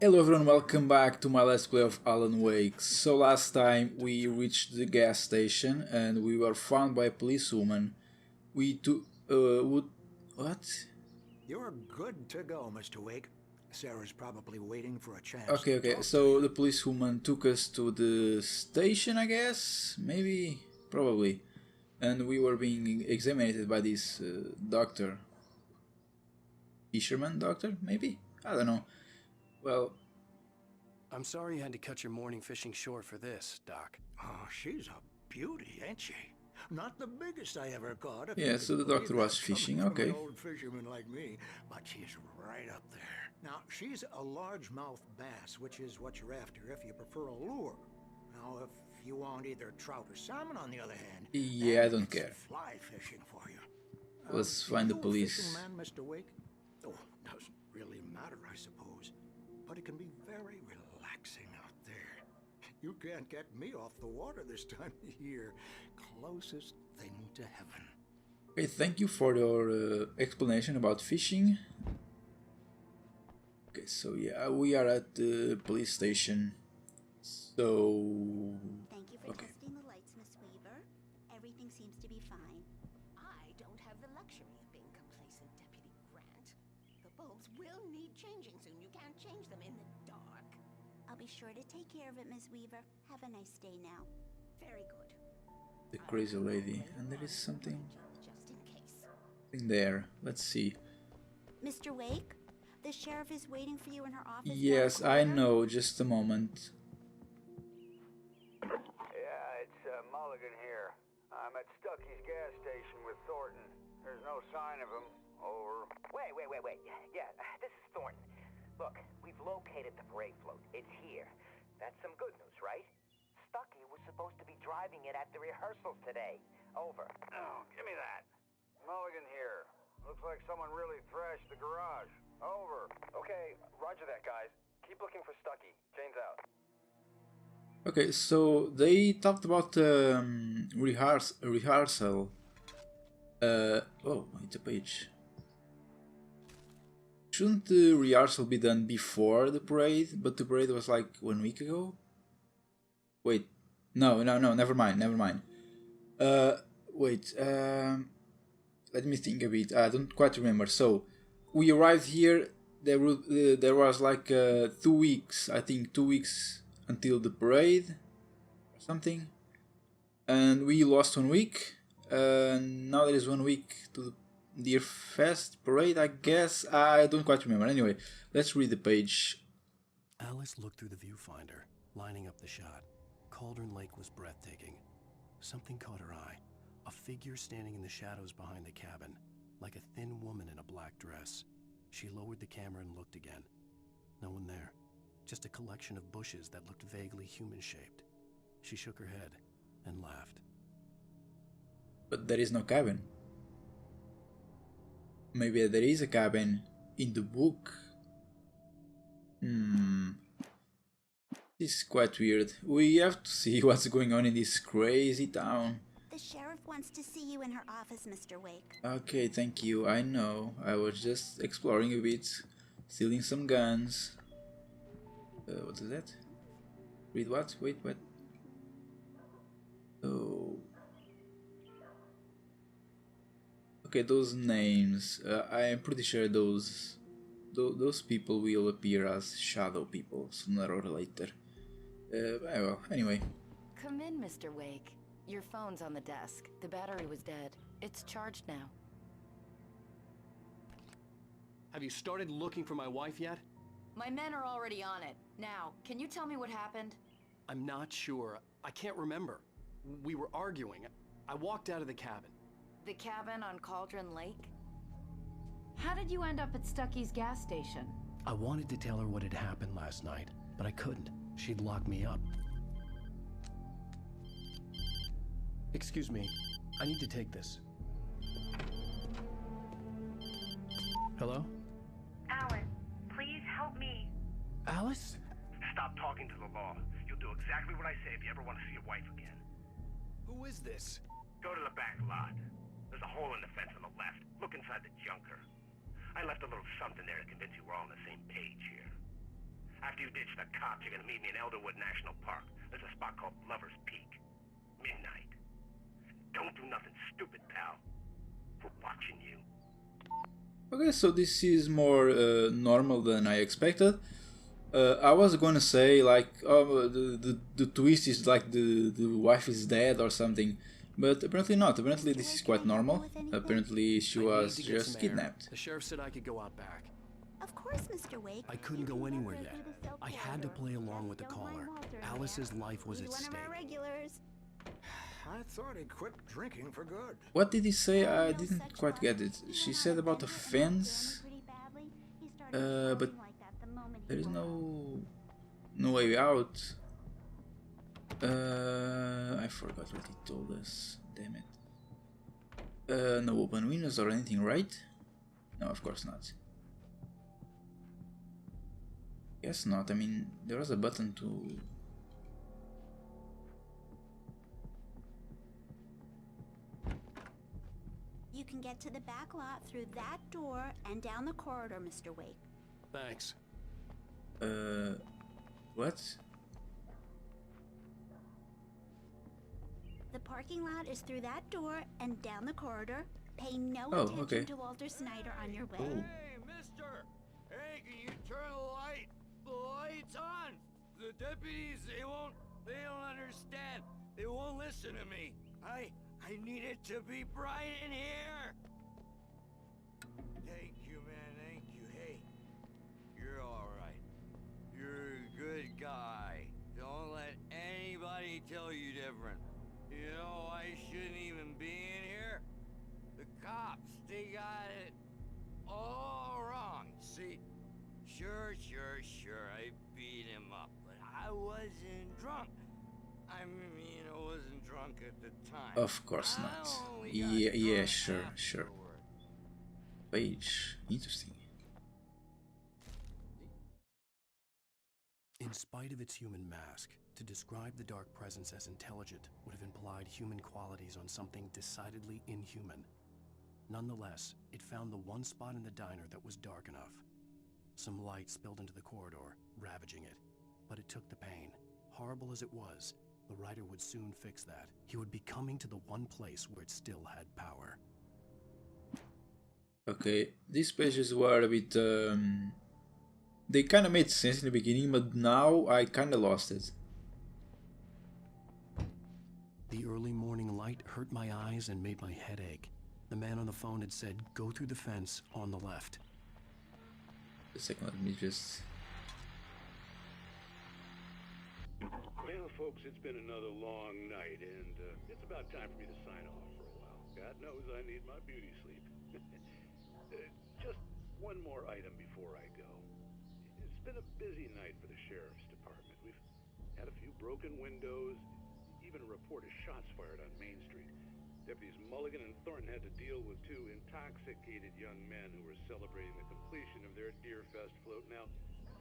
Hello everyone, welcome back to my Let's Play of Alan Wake. So last time we reached the gas station and we were found by a policewoman. We took... what? You're good to go, Mr. Wake. Sarah's probably waiting for a chance Okay, to talk to so you. the policewoman took us to the station, I guess? Maybe? Probably. And we were being examined by this doctor. Fisherman doctor, maybe? I don't know. Well... I'm sorry you had to cut your morning fishing short for this, Doc. Oh, she's a beauty, ain't she? Not the biggest I ever caught. If Yeah, you so can the believe doctor was that, fishing, coming from okay. an old fisherman like me, but she's right up there. Now, she's a largemouth bass, which is what you're after if you prefer a lure. Now, if you want either trout or salmon, on the other hand, Yeah, I then don't it's care. fly fishing for you. Let's find the you a police. fishing man, Mr. Wake? Oh, doesn't really matter, I suppose. But it can be very relaxing out there. You can't get me off the water this time of year. Closest thing to heaven. Okay, thank you for your explanation about fishing. Okay, so yeah, we are at the police station. So... Thank you for okay. testing the lights, Miss Weaver. Everything seems to be fine. I don't have the luxury of being complacent, Deputy Grant. The bulbs will need changing soon. You can't change them in the dark. I'll be sure to take care of it, Miss Weaver. Have a nice day now. Very good. The crazy lady. And there is something Just in case. in there. Let's see. Mr. Wake, the sheriff is waiting for you in her office. Yes, I know. Just a moment. Yeah, it's Mulligan here. I'm at Stucky's gas station with Thornton. There's no sign of him. Over. Wait. Yeah, this is Thornton. Look, we've located the parade float. It's here. That's some good news, right? Stucky was supposed to be driving it at the rehearsals today. Over. Oh, give me that. Mulligan here. Looks like someone really thrashed the garage. Over. Okay, roger that, guys. Keep looking for Stucky. Jane's out. Okay, so they talked about rehearsal. Oh, it's a page. Shouldn't the rehearsal be done before the parade? But the parade was like 1 week ago? Wait, no, never mind. Wait, let me think a bit. I don't quite remember. So, we arrived here, there was like 2 weeks, I think 2 weeks until the parade, or something. And we lost 1 week, and now there is 1 week to the Deer Fest parade, I guess. I don't quite remember. Anyway, let's read the page. Alice looked through the viewfinder, lining up the shot. Cauldron Lake was breathtaking. Something caught her eye. A figure standing in the shadows behind the cabin, like a thin woman in a black dress. She lowered the camera and looked again. No one there. Just a collection of bushes that looked vaguely human-shaped. She shook her head and laughed. But there is no cabin. Maybe there is a cabin in the book. This is quite weird. We have to see what's going on in this crazy town. The sheriff wants to see you in her office, Mr. Wake. Okay, thank you. I know. I was just exploring a bit, stealing some guns. What is that? Read what? Wait, what? Oh. Okay, those names. I am pretty sure those people will appear as shadow people sooner or later. Well, anyway. Come in, Mr. Wake. Your phone's on the desk. The battery was dead. It's charged now. Have you started looking for my wife yet? My men are already on it. Now, can you tell me what happened? I'm not sure. I can't remember. We were arguing. I walked out of the cabin. The cabin on Cauldron Lake? How did you end up at Stucky's gas station? I wanted to tell her what had happened last night, but I couldn't. She'd lock me up. Excuse me. I need to take this. Hello? Alan, please help me. Alice? Stop talking to the law. You'll do exactly what I say if you ever want to see your wife again. Who is this? Go to the back lot. There's a hole in the fence on the left. Look inside the junker. I left a little something there to convince you we're all on the same page here. After you ditch the cops, you're gonna meet me in Elderwood National Park. There's a spot called Lover's Peak. Midnight. Don't do nothing stupid, pal. We're watching you. Okay, so this is more normal than I expected. I was gonna say like, oh, the twist is like the wife is dead or something, but apparently not. Apparently this is quite normal. Apparently she was just kidnapped. The sheriff said I could go out back. Of course, Mr. Wake. I couldn't go anywhere yet. I had to play along with the caller. Alice's life was at He's one stake. of our regulars. I thought he quit drinking for good. What did he say? I didn't quite get it. She said about a fence, but there is no way out. I forgot what he told us. Damn it. No open windows or anything, right? No, of course not. Guess not. I mean, there was a button to... You can get to the back lot through that door and down the corridor, Mr. Wake. Thanks. What? The parking lot is through that door and down the corridor. Pay no Oh, attention okay. to Walter Snyder on your way. Oh. Hey, mister! Hey, can you turn the light? The light's on! The deputies, they don't understand. They won't listen to me. I need it to be bright in here! Thank you, man, thank you. Hey, you're alright. You're a good guy. Don't let anybody tell you different. You know, I shouldn't even be in here. The cops, they got it all wrong. See, sure, I beat him up, but I wasn't drunk. I mean, I wasn't drunk at the time. Of course not. Yeah, sure. Page. Interesting. In spite of its human mask, to describe the dark presence as intelligent would have implied human qualities on something decidedly inhuman. Nonetheless, it found the one spot in the diner that was dark enough. Some light spilled into the corridor, ravaging it. But it took the pain. Horrible as it was, the writer would soon fix that. He would be coming to the one place where it still had power. Okay, these pages were a bit... they kind of made sense in the beginning, but now I kind of lost it. The early morning light hurt my eyes and made my head ache. The man on the phone had said, go through the fence on the left. A second, let me just... Well, folks, it's been another long night, and it's about time for me to sign off for a while. God knows I need my beauty sleep. Just one more item before I go. It's been a busy night for the Sheriff's Department. We've had a few broken windows, even a report of shots fired on Main Street. Deputies Mulligan and Thornton had to deal with two intoxicated young men who were celebrating the completion of their Deer Fest float. Now,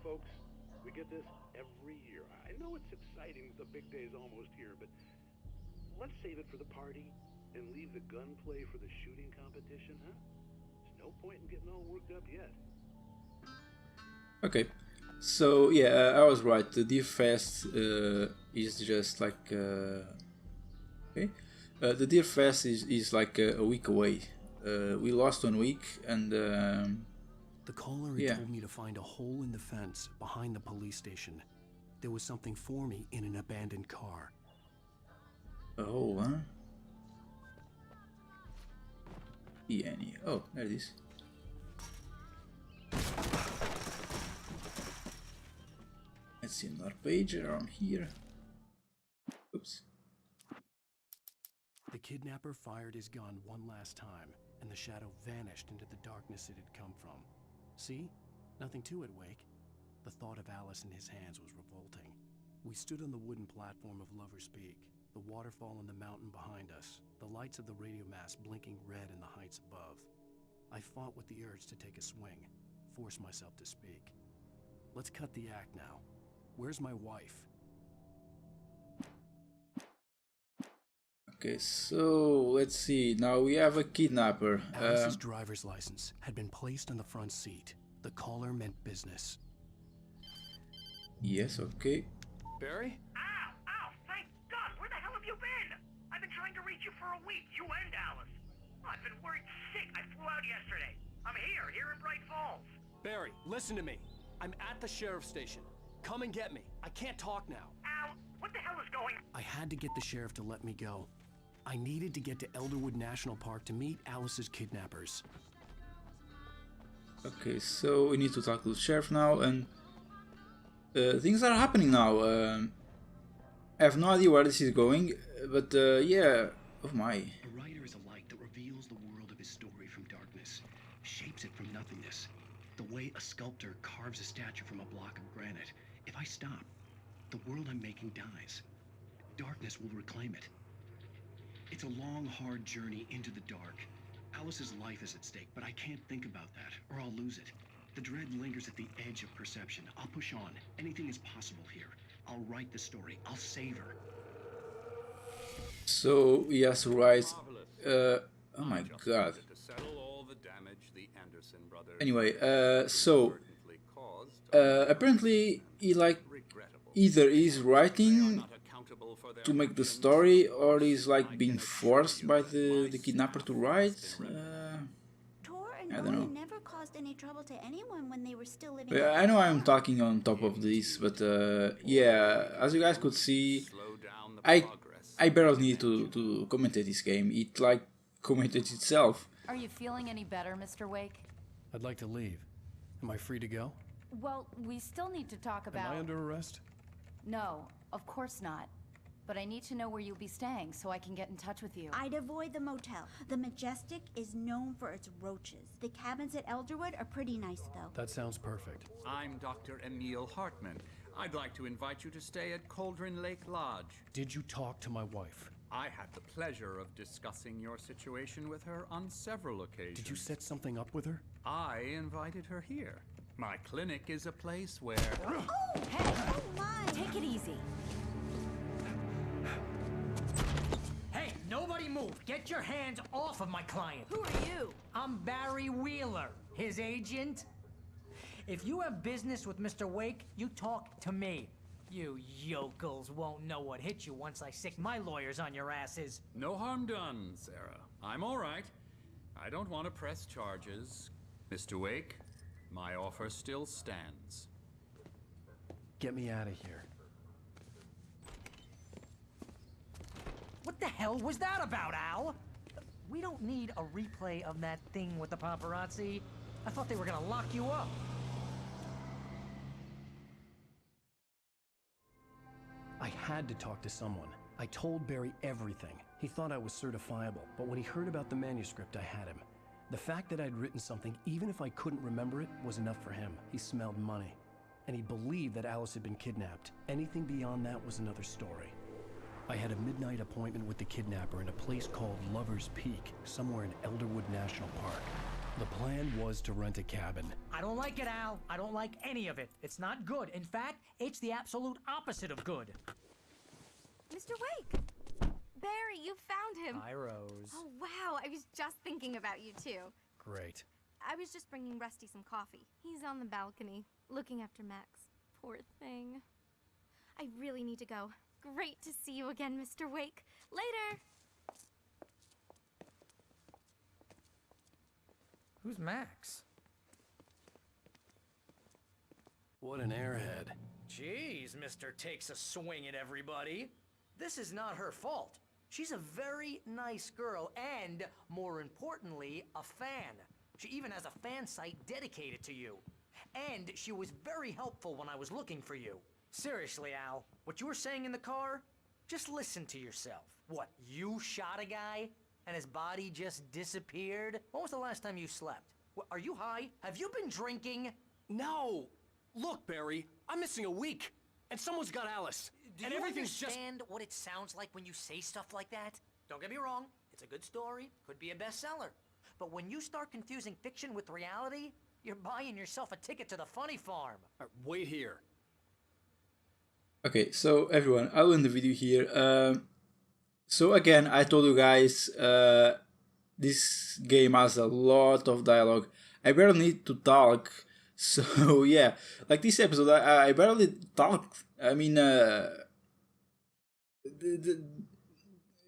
folks, we get this every year. I know it's exciting that the big day's almost here, but let's save it for the party and leave the gunplay for the shooting competition, huh? There's no point in getting all worked up yet. Okay, so yeah, I was right. The Deer Fest is just like... okay. The Deer Fest is like a week away. We lost 1 week, and the caller had told me to find a hole in the fence behind the police station. There was something for me in an abandoned car. A hole, huh? Annie. Oh, there it is. Let's see another page around here. Oops. The kidnapper fired his gun one last time, and the shadow vanished into the darkness it had come from. See? Nothing to it, Wake. The thought of Alice in his hands was revolting. We stood on the wooden platform of Lover's Peak, the waterfall on the mountain behind us, the lights of the radio mast blinking red in the heights above. I fought with the urge to take a swing, force myself to speak. Let's cut the act now. Where's my wife? Okay, so let's see. Now we have a kidnapper. Alice's driver's license had been placed on the front seat. The caller meant business. Yes, okay. Barry? Ow! Ow! Thank God! Where the hell have you been? I've been trying to reach you for a week, you and Alice. I've been worried sick. I flew out yesterday. I'm here in Bright Falls. Barry, listen to me. I'm at the sheriff's station. Come and get me. I can't talk now. Al, what the hell is going on? I had to get the sheriff to let me go. I needed to get to Elderwood National Park to meet Alice's kidnappers. Okay, so we need to talk to the sheriff now, and things are happening now. I have no idea where this is going, but yeah, oh my. A writer is a light that reveals the world of his story from darkness, shapes it from nothingness. The way a sculptor carves a statue from a block of granite. If I stop, the world I'm making dies. Darkness will reclaim it. It's a long, hard journey into the dark. Alice's life is at stake, but I can't think about that, or I'll lose it. The dread lingers at the edge of perception. I'll push on. Anything is possible here. I'll write the story. I'll save her. So, yes, right. Oh my god. Anyway, apparently he like either is writing to make the story, or is like being forced by the kidnapper to write. I don't know. Never caused any trouble to anyone when they were still living. Yeah, I know I'm talking on top of this, but yeah, as you guys could see, I barely need to commentate this game. It like commentates itself. Are you feeling any better, Mr. Wake? I'd like to leave. Am I free to go? Well, we still need to talk about... Am I under arrest? No, of course not. But I need to know where you'll be staying so I can get in touch with you. I'd avoid the motel. The Majestic is known for its roaches. The cabins at Elderwood are pretty nice, though. That sounds perfect. I'm Dr. Emil Hartman. I'd like to invite you to stay at Cauldron Lake Lodge. Did you talk to my wife? I had the pleasure of discussing your situation with her on several occasions. Did you set something up with her? I invited her here. My clinic is a place where... Oh, hey! Oh my! Take it easy. Hey, nobody move! Get your hands off of my client! Who are you? I'm Barry Wheeler, his agent. If you have business with Mr. Wake, you talk to me. You yokels won't know what hit you once I sick my lawyers on your asses. No harm done, Sarah. I'm all right. I don't want to press charges. Mr. Wake, my offer still stands. Get me out of here. What the hell was that about, Al? We don't need a replay of that thing with the paparazzi. I thought they were gonna lock you up. I had to talk to someone. I told Barry everything. He thought I was certifiable, but when he heard about the manuscript, I had him. The fact that I'd written something, even if I couldn't remember it, was enough for him. He smelled money. And he believed that Alice had been kidnapped. Anything beyond that was another story. I had a midnight appointment with the kidnapper in a place called Lover's Peak, somewhere in Elderwood National Park. The plan was to rent a cabin. I don't like it, Al. I don't like any of it. It's not good. In fact, it's the absolute opposite of good. Mr. Wake! Barry, you found him! Hi, Rose. Oh, wow. I was just thinking about you, too. Great. I was just bringing Rusty some coffee. He's on the balcony, looking after Max. Poor thing. I really need to go. Great to see you again, Mr. Wake. Later! Who's Max? What an airhead. Jeez, Mr. Takes a swing at everybody. This is not her fault. She's a very nice girl and, more importantly, a fan. She even has a fan site dedicated to you. And she was very helpful when I was looking for you. Seriously, Al, what you were saying in the car? Just listen to yourself. What, you shot a guy and his body just disappeared? When was the last time you slept? What, are you high? Have you been drinking? No! Look, Barry, I'm missing a week, and someone's got Alice. Do you understand what it sounds like when you say stuff like that? Don't get me wrong, it's a good story, could be a bestseller. But when you start confusing fiction with reality, you're buying yourself a ticket to the funny farm. Wait here. Okay, so everyone, I'll end the video here. So again, I told you guys, this game has a lot of dialogue. I barely need to talk So yeah, like this episode, I barely talked. I mean,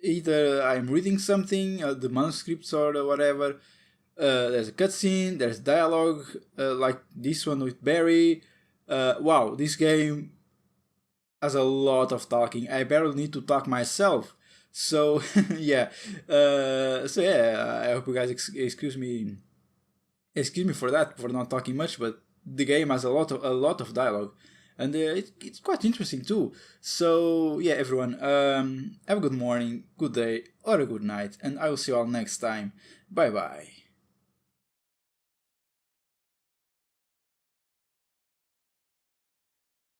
either I'm reading something, the manuscripts or whatever. There's a cutscene, there's dialogue, like this one with Barry. Wow, this game has a lot of talking. I barely need to talk myself. So yeah, I hope you guys excuse me for that, for not talking much. But the game has a lot of dialogue, and it's quite interesting too. So yeah, everyone, have a good morning, good day, or a good night, and I will see you all next time. Bye bye.